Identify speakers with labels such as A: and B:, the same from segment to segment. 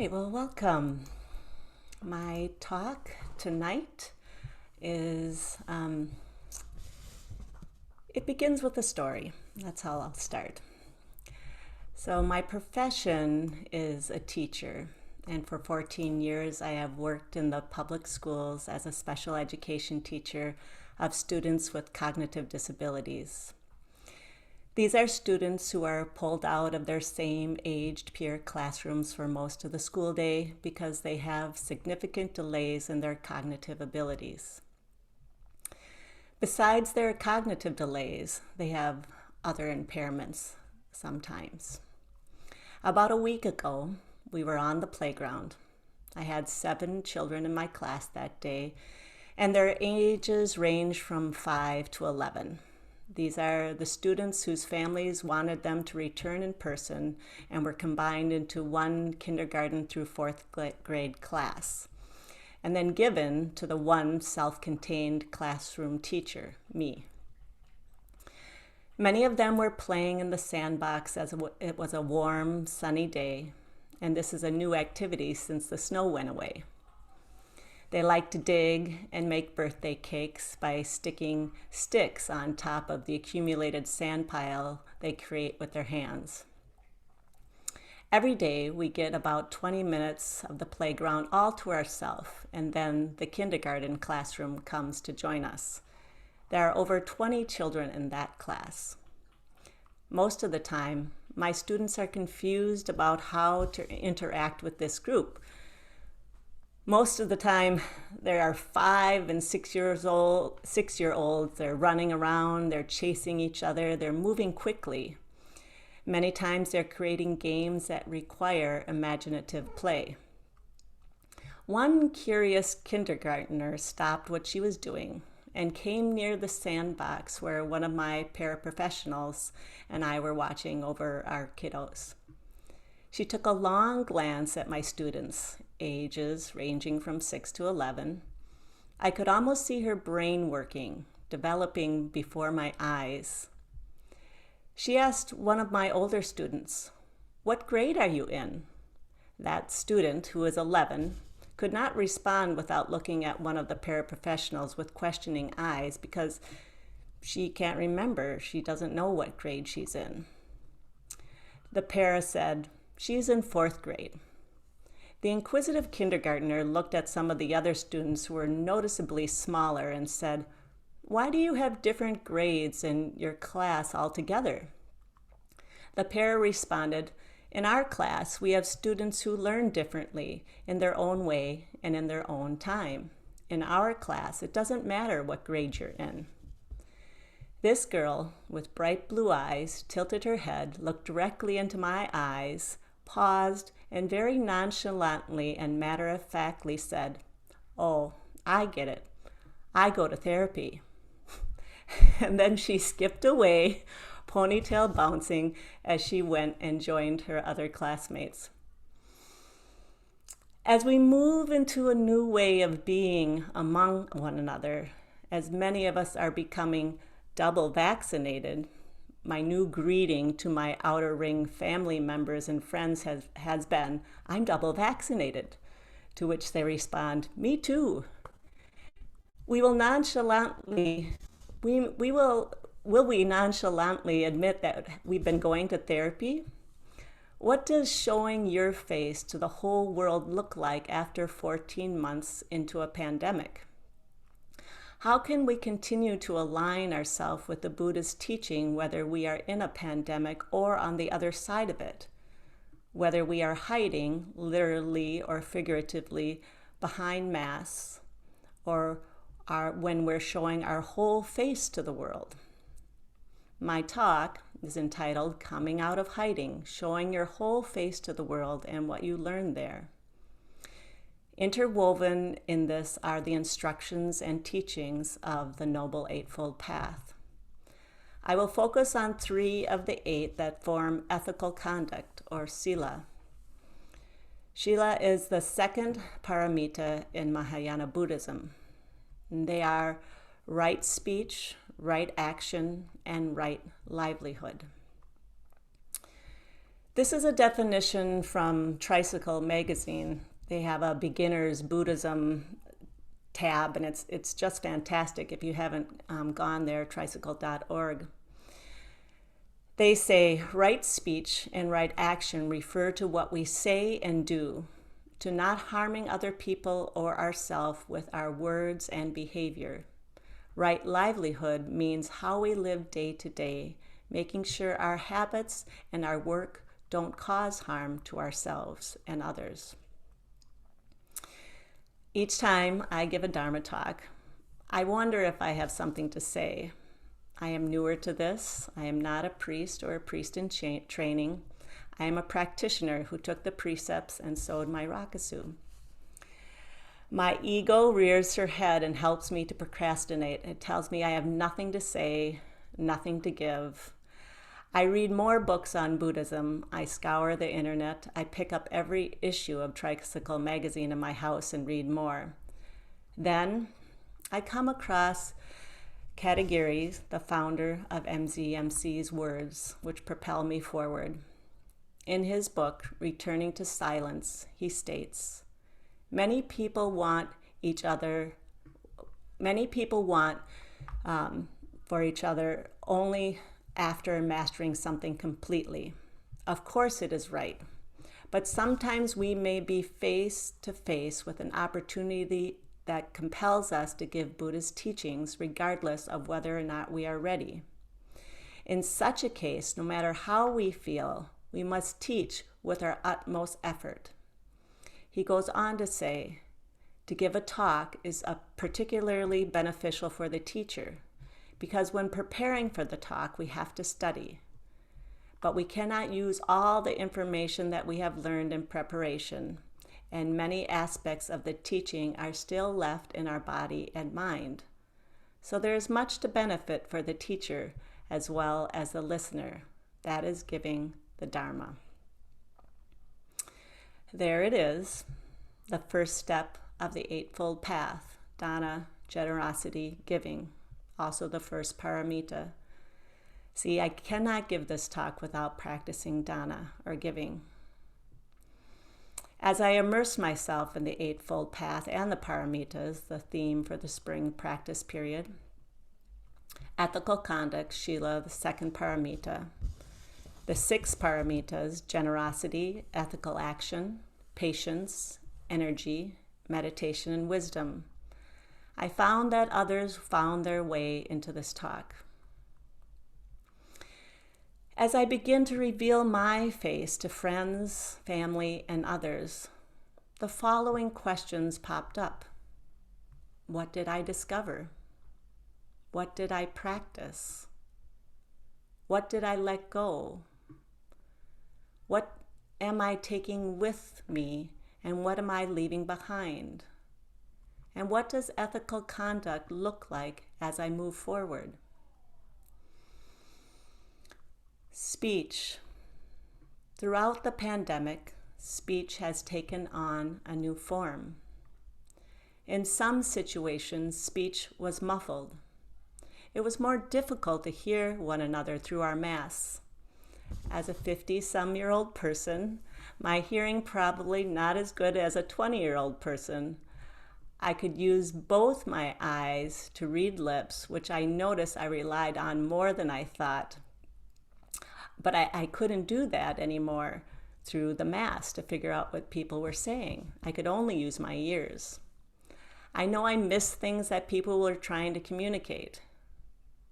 A: right, well, welcome. My talk tonight is, it begins with a story. That's how I'll start. So my profession is a teacher, and for 14 years I have worked in the public schools as a special education teacher of students with cognitive disabilities. These are students who are pulled out of their same aged peer classrooms for most of the school day because they have significant delays in their cognitive abilities. Besides their cognitive delays, they have other impairments sometimes. About a week ago, we were on the playground. I had 7 children in my class that day, and their ages range from 5 to 11. These are the students whose families wanted them to return in person and were combined into one kindergarten through 4th grade class, and then given to the one self-contained classroom teacher, me. Many of them were playing in the sandbox as it was a warm, sunny day, and this is a new activity since the snow went away. They like to dig and make birthday cakes by sticking sticks on top of the accumulated sand pile they create with their hands. Every day we get about 20 minutes of the playground all to ourselves, and then the kindergarten classroom comes to join us. There are over 20 children in that class. Most of the time, my students are confused about how to interact with this group. Most of the time, there are 5 and 6-year-olds. They're running around, they're chasing each other, they're moving quickly. Many times they're creating games that require imaginative play. One curious kindergartner stopped what she was doing and came near the sandbox where one of my paraprofessionals and I were watching over our kiddos. She took a long glance at my students, ages ranging from 6 to 11. I could almost see her brain working, developing before my eyes. She asked one of my older students, "What grade are you in?" That student, who is 11, could not respond without looking at one of the paraprofessionals with questioning eyes because she can't remember. She doesn't know what grade she's in. The para said, "She's in 4th grade." The inquisitive kindergartner looked at some of the other students who were noticeably smaller and said, "Why do you have different grades in your class altogether?" The para responded, "In our class, we have students who learn differently in their own way and in their own time. In our class, it doesn't matter what grade you're in." This girl, with bright blue eyes, tilted her head, looked directly into my eyes, paused, and very nonchalantly and matter-of-factly said, "Oh, I get it. I go to therapy." And then she skipped away, ponytail bouncing, as she went and joined her other classmates. As we move into a new way of being among one another, as many of us are becoming double vaccinated, my new greeting to my outer ring family members and friends has been, "I'm double vaccinated," to which they respond, "Me too." Will we nonchalantly admit that we've been going to therapy? What does showing your face to the whole world look like after 14 months into a pandemic? How can we continue to align ourselves with the Buddhist teaching, whether we are in a pandemic or on the other side of it? Whether we are hiding, literally or figuratively, behind masks, or when we're showing our whole face to the world? My talk is entitled "Coming Out of Hiding, Showing Your Whole Face to the World and What You Learned There." Interwoven in this are the instructions and teachings of the Noble Eightfold Path. I will focus on 3 of the 8 that form ethical conduct, or Sila. Sila is the second Paramita in Mahayana Buddhism. They are right speech, right action, and right livelihood. This is a definition from Tricycle magazine. They have a beginner's Buddhism tab, and it's just fantastic if you haven't gone there, tricycle.org. They say, right speech and right action refer to what we say and do, to not harming other people or ourselves with our words and behavior. Right livelihood means how we live day to day, making sure our habits and our work don't cause harm to ourselves and others. Each time I give a Dharma talk, I wonder if I have something to say. I am newer to this. I am not a priest or a priest in training. I am a practitioner who took the precepts and sewed my rakusu. My ego rears her head and helps me to procrastinate. It tells me I have nothing to say, nothing to give. I read more books on Buddhism. I scour the internet. I pick up every issue of Tricycle magazine in my house and read more. Then I come across Carrie Garcia, the founder of MZMC's words, which propel me forward. In his book, Returning to Silence, he states, many people want for each other only after mastering something completely. Of course it is right, but sometimes we may be face to face with an opportunity that compels us to give Buddha's teachings regardless of whether or not we are ready. In such a case, no matter how we feel, we must teach with our utmost effort. He goes on to say, to give a talk is particularly beneficial for the teacher, because when preparing for the talk, we have to study. But we cannot use all the information that we have learned in preparation, and many aspects of the teaching are still left in our body and mind. So there is much to benefit for the teacher as well as the listener. That is giving the Dharma. There it is, the first step of the Eightfold Path, dana, generosity, giving. Also the first Paramita. See, I cannot give this talk without practicing dana, or giving. As I immerse myself in the Eightfold Path and the Paramitas, the theme for the spring practice period, ethical conduct, Sila, the second Paramita, the 6 Paramitas, generosity, ethical action, patience, energy, meditation, and wisdom, I found that others found their way into this talk. As I begin to reveal my face to friends, family, and others, the following questions popped up. What did I discover? What did I practice? What did I let go? What am I taking with me, and what am I leaving behind? And what does ethical conduct look like as I move forward? Speech. Throughout the pandemic, speech has taken on a new form. In some situations, speech was muffled. It was more difficult to hear one another through our masks. As a 50-some-year-old person, my hearing probably not as good as a 20-year-old person. I could use both my eyes to read lips, which I noticed I relied on more than I thought. But I couldn't do that anymore through the mask to figure out what people were saying. I could only use my ears. I know I missed things that people were trying to communicate.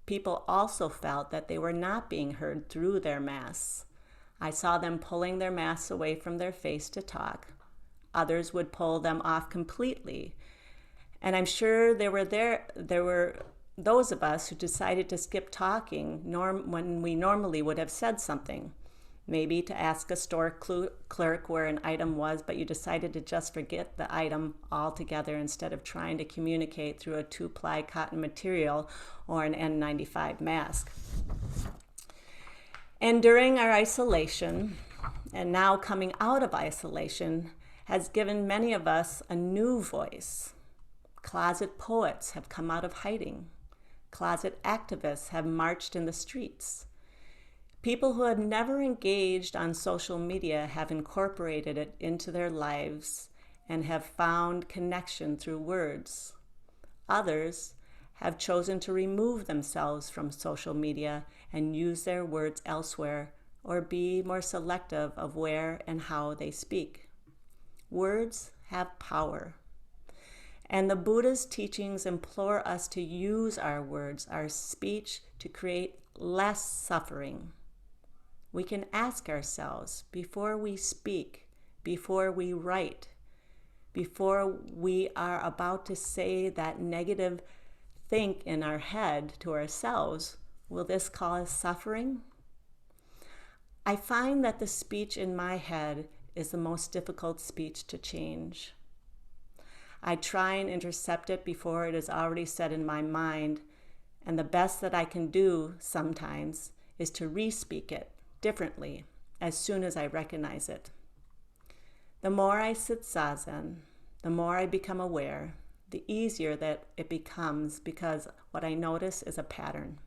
A: People also felt that they were not being heard through their masks. I saw them pulling their masks away from their face to talk. Others would pull them off completely. And I'm sure there were those of us who decided to skip talking when we normally would have said something. Maybe to ask a store clerk where an item was, but you decided to just forget the item altogether instead of trying to communicate through a 2-ply cotton material or an N95 mask. And during our isolation, and now coming out of isolation, has given many of us a new voice. Closet poets have come out of hiding. Closet activists have marched in the streets. People who have never engaged on social media have incorporated it into their lives and have found connection through words. Others have chosen to remove themselves from social media and use their words elsewhere, or be more selective of where and how they speak. Words have power. And the Buddha's teachings implore us to use our words, our speech, to create less suffering. We can ask ourselves, before we speak, before we write, before we are about to say that negative think in our head to ourselves, will this cause suffering? I find that the speech in my head is the most difficult speech to change. I try and intercept it before it is already said in my mind, and the best that I can do sometimes is to re-speak it differently as soon as I recognize it. The more I sit zazen, the more I become aware, the easier that it becomes, because what I notice is a pattern.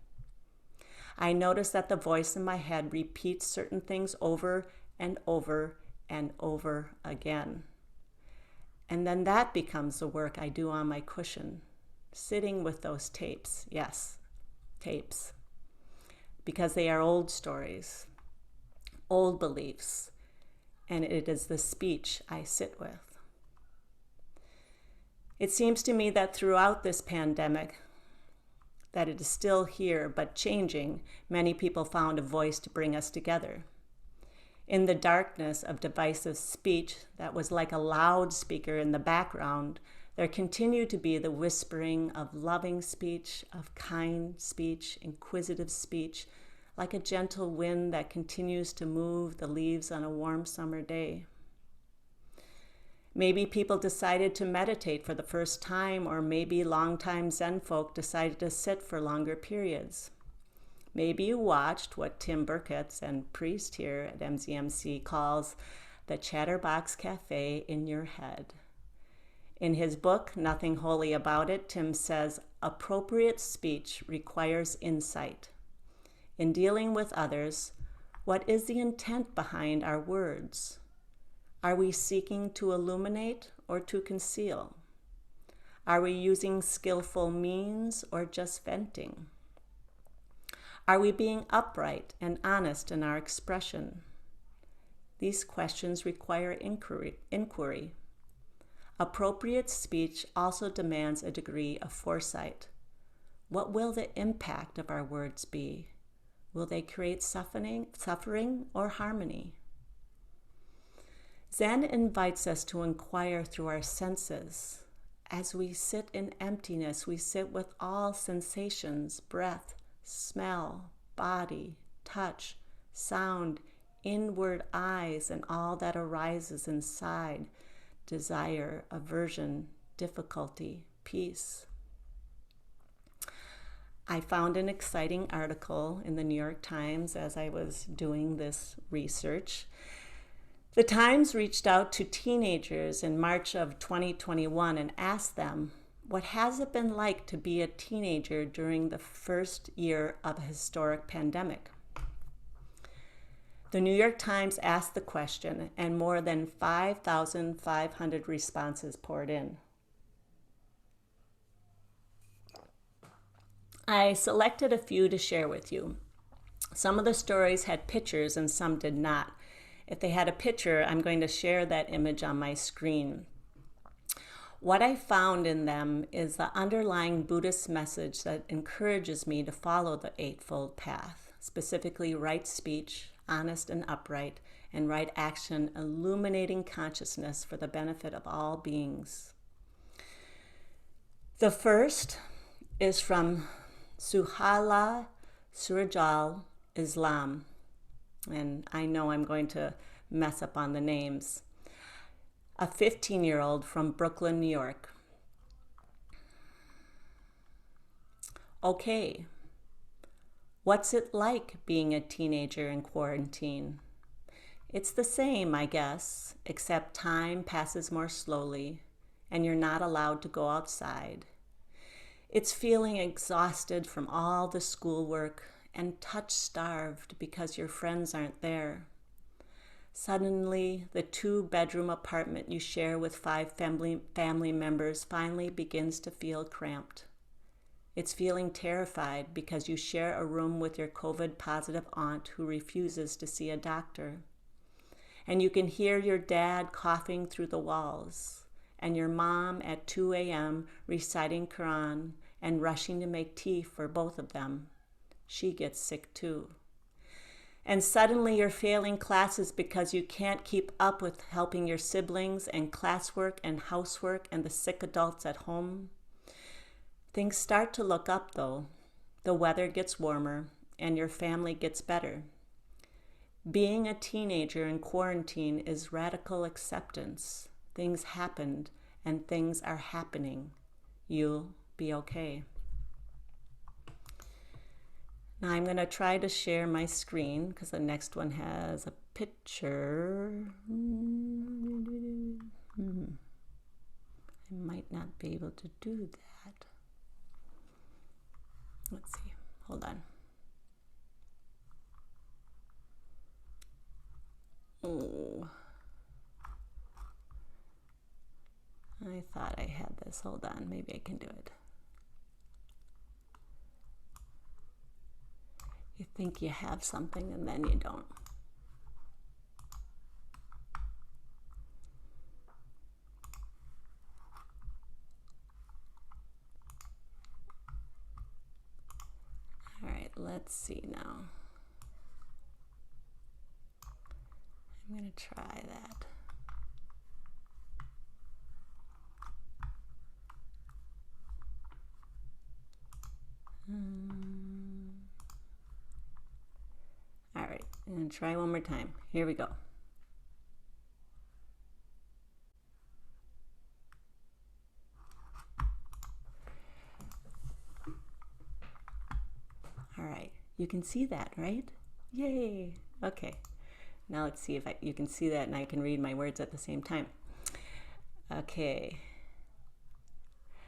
A: I notice that the voice in my head repeats certain things over and over and over again. And then that becomes the work I do on my cushion, sitting with those tapes. Yes, tapes. Because they are old stories, old beliefs, and it is the speech I sit with. It seems to me that throughout this pandemic, that it is still here but changing, many people found a voice to bring us together. In the darkness of divisive speech that was like a loudspeaker in the background, there continued to be the whispering of loving speech, of kind speech, inquisitive speech, like a gentle wind that continues to move the leaves on a warm summer day. Maybe people decided to meditate for the first time, or maybe longtime Zen folk decided to sit for longer periods. Maybe you watched what Tim Burkett and priest here at MZMC calls the Chatterbox Cafe in your head. In his book, Nothing Holy About It, Tim says, appropriate speech requires insight. In dealing with others, what is the intent behind our words? Are we seeking to illuminate or to conceal? Are we using skillful means or just venting? Are we being upright and honest in our expression? These questions require inquiry. Appropriate speech also demands a degree of foresight. What will the impact of our words be? Will they create suffering or harmony? Zen invites us to inquire through our senses. As we sit in emptiness, we sit with all sensations, breath, smell, body, touch, sound, inward eyes, and all that arises inside, desire, aversion, difficulty, peace. I found an exciting article in the New York Times as I was doing this research. The Times reached out to teenagers in March of 2021 and asked them, what has it been like to be a teenager during the first year of a historic pandemic? The New York Times asked the question, and more than 5,500 responses poured in. I selected a few to share with you. Some of the stories had pictures and some did not. If they had a picture, I'm going to share that image on my screen. What I found in them is the underlying Buddhist message that encourages me to follow the Eightfold Path, specifically right speech, honest and upright, and right action, illuminating consciousness for the benefit of all beings. The first is from Suhala Surajal Islam, and I know I'm going to mess up on the names. A 15-year-old from Brooklyn, New York. Okay, what's it like being a teenager in quarantine? It's the same, I guess, except time passes more slowly and you're not allowed to go outside. It's feeling exhausted from all the schoolwork and touch-starved because your friends aren't there. Suddenly, the 2-bedroom apartment you share with 5 family members finally begins to feel cramped. It's feeling terrified because you share a room with your COVID-positive aunt who refuses to see a doctor. And you can hear your dad coughing through the walls, and your mom at 2 a.m. reciting Quran and rushing to make tea for both of them. She gets sick too. And suddenly you're failing classes because you can't keep up with helping your siblings and classwork and housework and the sick adults at home. Things start to look up though. The weather gets warmer and your family gets better. Being a teenager in quarantine is radical acceptance. Things happened and things are happening. You'll be okay. Now I'm going to try to share my screen because the next one has a picture. I might not be able to do that. Let's see. Hold on. Oh. I thought I had this. Hold on. Maybe I can do it. You think you have something and then you don't. All right, let's see now. I'm going to try that. All right, I'm going to try one more time. Here we go. All right, you can see that, right? Yay! Okay, now let's see if you can see that and I can read my words at the same time. Okay,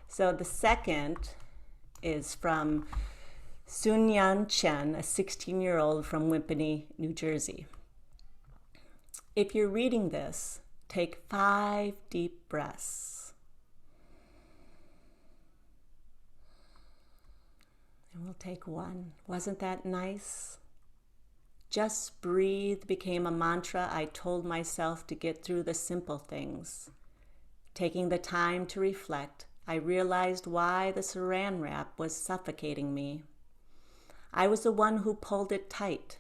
A: so the second is from Sunyan Chen, a 16-year-old from Whippany, New Jersey. If you're reading this, take 5 deep breaths. And we'll take 1. Wasn't that nice? Just breathe became a mantra I told myself to get through the simple things. Taking the time to reflect, I realized why the saran wrap was suffocating me. I was the one who pulled it tight.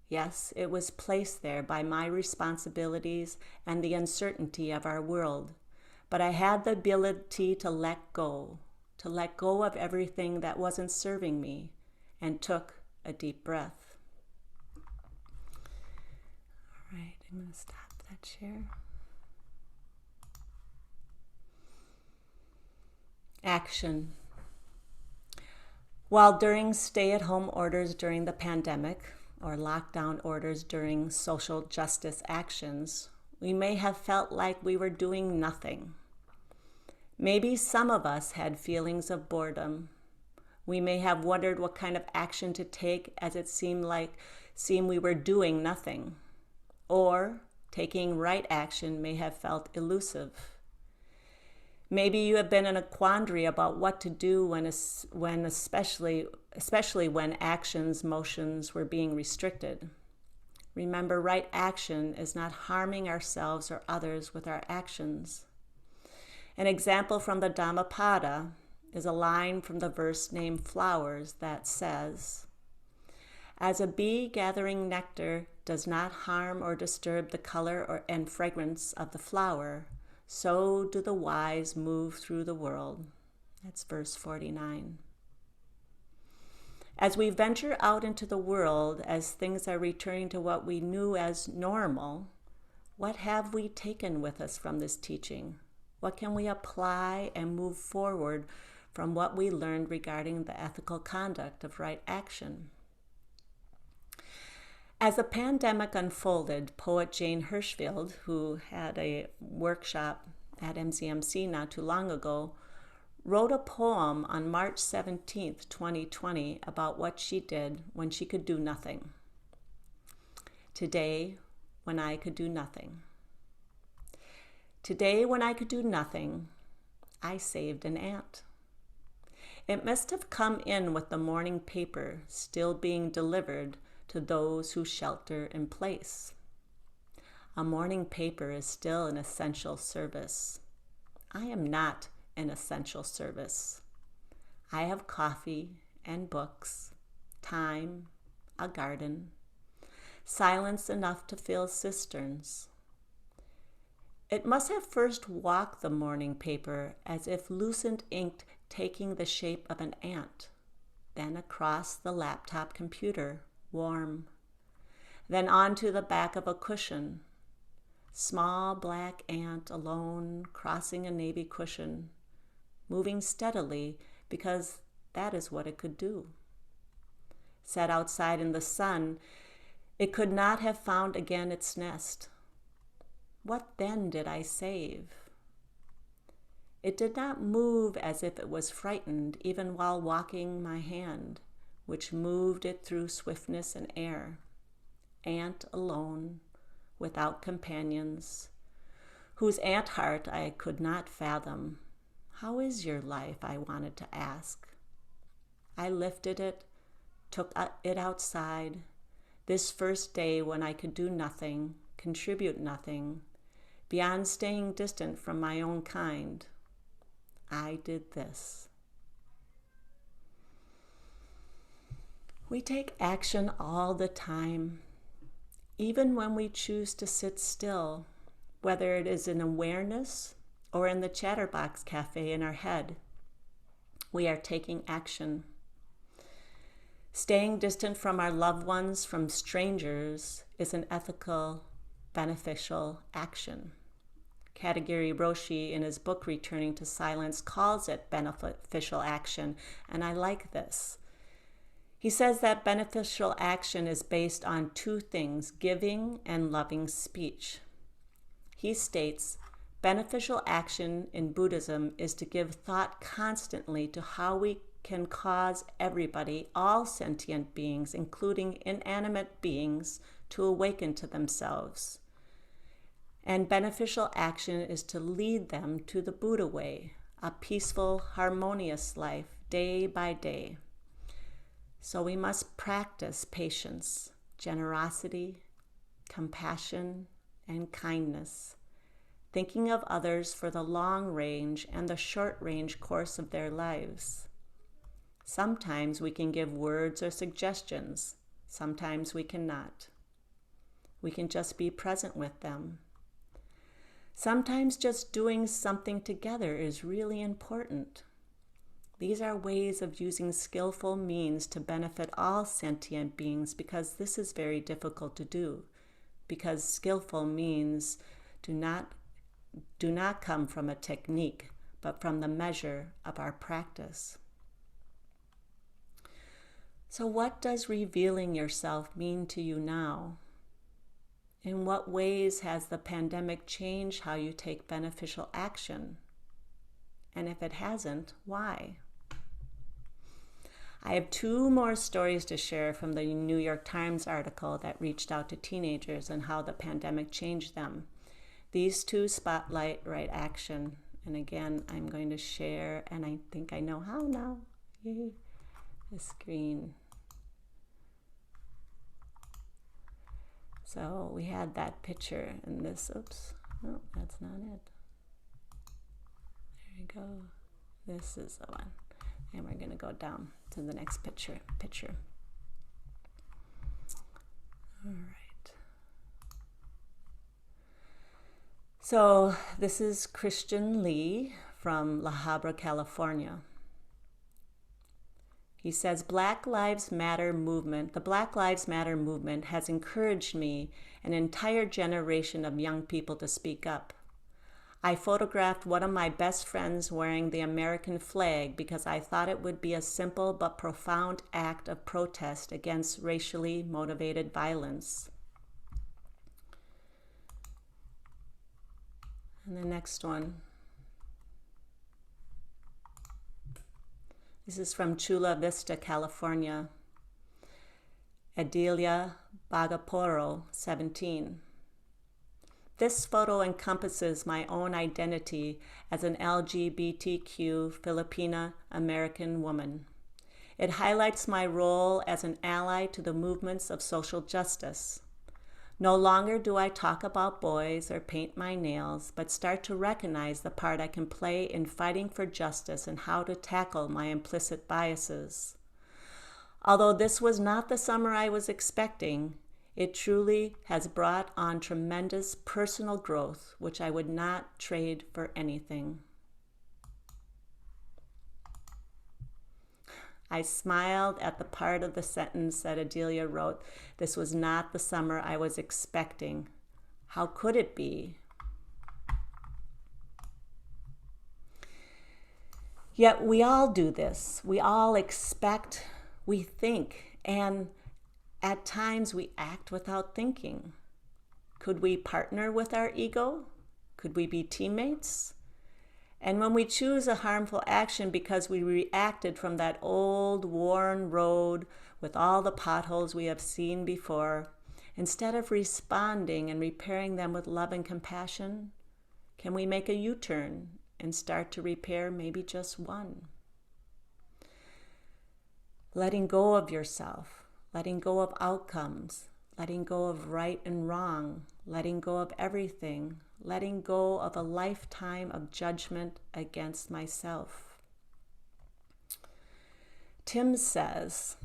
A: Yes, it was placed there by my responsibilities and the uncertainty of our world, but I had the ability to let go of everything that wasn't serving me, and took a deep breath. All right, I'm going to stop that share. Action. While during stay-at-home orders during the pandemic, or lockdown orders during social justice actions, we may have felt like we were doing nothing. Maybe some of us had feelings of boredom. We may have wondered what kind of action to take, as it seemed we were doing nothing. Or taking right action may have felt elusive. Maybe you have been in a quandary about what to do especially when motions were being restricted. Remember, right action is not harming ourselves or others with our actions. An example from the Dhammapada is a line from the verse named Flowers that says, "As a bee gathering nectar does not harm or disturb the color and fragrance of the flower, so do the wise move through the world." That's verse 49. As we venture out into the world, as things are returning to what we knew as normal, what have we taken with us from this teaching? What can we apply and move forward from what we learned regarding the ethical conduct of right action? As the pandemic unfolded, poet Jane Hirschfield, who had a workshop at MCMC not too long ago, wrote a poem on March 17th, 2020 about what she did when she could do nothing. Today, when I could do nothing. Today, when I could do nothing, I saved an ant. It must have come in with the morning paper still being delivered to those who shelter in place. A morning paper is still an essential service. I am not an essential service. I have coffee and books, time, a garden, silence enough to fill cisterns. It must have first walked the morning paper as if lucent ink taking the shape of an ant, then across the laptop computer, warm, then onto the back of a cushion. Small black ant alone crossing a navy cushion, moving steadily because that is what it could do. Set outside in the sun, it could not have found again its nest. What then did I save? It did not move as if it was frightened, even while walking my hand, which moved it through swiftness and air. Ant alone, without companions, whose ant heart I could not fathom. How is your life? I wanted to ask. I lifted it, took it outside, this first day when I could do nothing, contribute nothing, beyond staying distant from my own kind. I did this. We take action all the time, even when we choose to sit still, whether it is in awareness or in the chatterbox cafe in our head. We are taking action. Staying distant from our loved ones, from strangers, is an ethical, beneficial action. Katagiri Roshi, in his book Returning to Silence, calls it beneficial action, and I like this. He says that beneficial action is based on two things, giving and loving speech. He states, beneficial action in Buddhism is to give thought constantly to how we can cause everybody, all sentient beings, including inanimate beings, to awaken to themselves. And beneficial action is to lead them to the Buddha way, a peaceful, harmonious life, day by day. So we must practice patience, generosity, compassion, and kindness, thinking of others for the long range and the short range course of their lives. Sometimes we can give words or suggestions. Sometimes we cannot. We can just be present with them. Sometimes just doing something together is really important. These are ways of using skillful means to benefit all sentient beings, because this is very difficult to do, because skillful means do not come from a technique, but from the measure of our practice. So what does revealing yourself mean to you now? In what ways has the pandemic changed how you take beneficial action? And if it hasn't, why? I have two more stories to share from the New York Times article that reached out to teenagers and how the pandemic changed them. These two spotlight right action. And again, I'm going to share, and I think I know how now. Yay. The screen. So we had that picture in this, oops, no, that's not it. There we go. This is the one. And we're gonna go down to the next picture. All right. So this is Christian Lee from La Habra, California. He says, the Black Lives Matter movement has encouraged me, an entire generation of young people, to speak up. I photographed one of my best friends wearing the American flag because I thought it would be a simple but profound act of protest against racially motivated violence. And the next one. This is from Chula Vista, California. Adelia Bagaporo, 17. This photo encompasses my own identity as an LGBTQ Filipina American woman. It highlights my role as an ally to the movements of social justice. No longer do I talk about boys or paint my nails, but start to recognize the part I can play in fighting for justice and how to tackle my implicit biases. Although this was not the summer I was expecting, it truly has brought on tremendous personal growth, which I would not trade for anything. I smiled at the part of the sentence that Adelia wrote, "This was not the summer I was expecting." How could it be? Yet we all do this. We all expect, we think, and at times we act without thinking. Could we partner with our ego? Could we be teammates? And when we choose a harmful action because we reacted from that old worn road with all the potholes we have seen before, instead of responding and repairing them with love and compassion, can we make a U-turn and start to repair maybe just one? Letting go of yourself, letting go of outcomes, letting go of right and wrong, letting go of everything, letting go of a lifetime of judgment against myself. Tim says,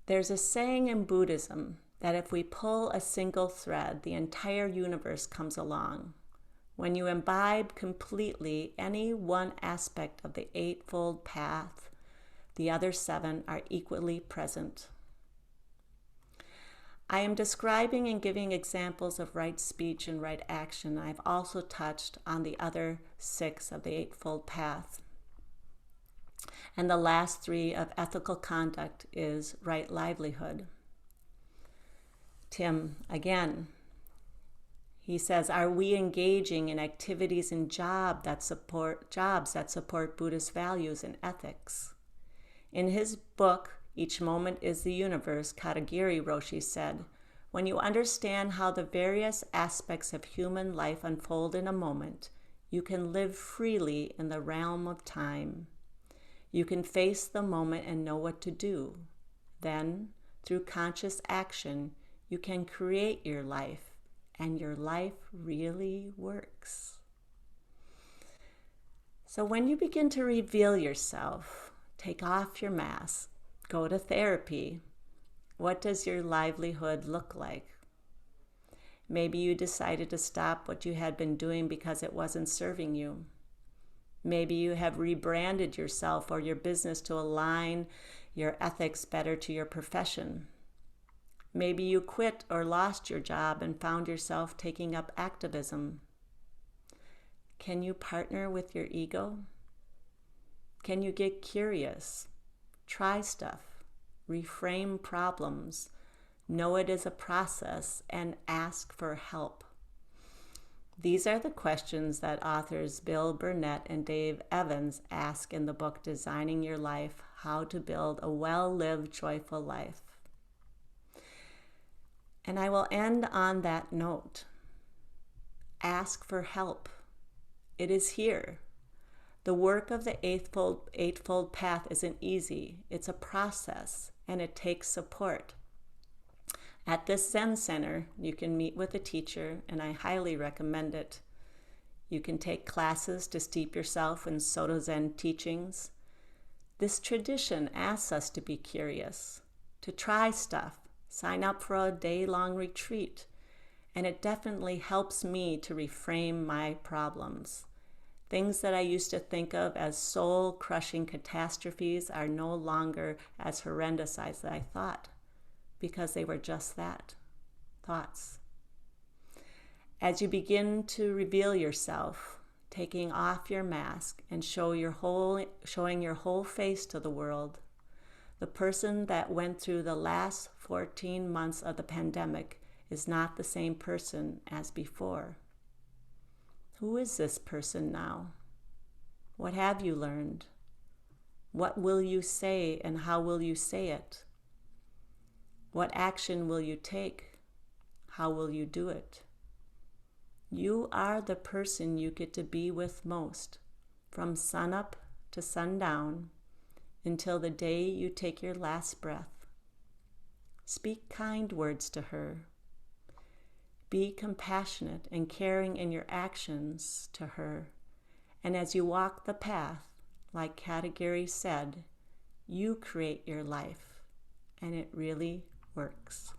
A: there's a saying in Buddhism that if we pull a single thread, the entire universe comes along. When you imbibe completely any one aspect of the Eightfold Path, the other 7 are equally present. I am describing and giving examples of right speech and right action. I've also touched on the other 6 of the Eightfold Path. And the last 3 of ethical conduct is right livelihood. Tim, again, he says, are we engaging in activities and jobs that support Buddhist values and ethics? In his book, Each Moment is the Universe, Katagiri Roshi said, when you understand how the various aspects of human life unfold in a moment, you can live freely in the realm of time. You can face the moment and know what to do. Then, through conscious action, you can create your life, and your life really works. So when you begin to reveal yourself, take off your mask, go to therapy, what does your livelihood look like? Maybe you decided to stop what you had been doing because it wasn't serving you. Maybe you have rebranded yourself or your business to align your ethics better to your profession. Maybe you quit or lost your job and found yourself taking up activism. Can you partner with your ego? Can you get curious? Try stuff. Reframe problems, know it is a process, and ask for help. These are the questions that authors Bill Burnett and Dave Evans ask in the book Designing Your Life, How to Build a Well-Lived, Joyful Life. And I will end on that note. Ask for help. It is here. The work of the Eightfold Path isn't easy. It's a process, and it takes support. At this Zen Center, you can meet with a teacher, and I highly recommend it. You can take classes to steep yourself in Soto Zen teachings. This tradition asks us to be curious, to try stuff, sign up for a day-long retreat, and it definitely helps me to reframe my problems. Things that I used to think of as soul-crushing catastrophes are no longer as horrendous as I thought, because they were just that, thoughts. As you begin to reveal yourself, taking off your mask and showing your whole face to the world, the person that went through the last 14 months of the pandemic is not the same person as before. Who is this person now? What have you learned? What will you say and how will you say it? What action will you take? How will you do it? You are the person you get to be with most, from sunup to sundown, until the day you take your last breath. Speak kind words to her. Be compassionate and caring in your actions to her. And as you walk the path, like Carrie Garcia said, you create your life, and it really works.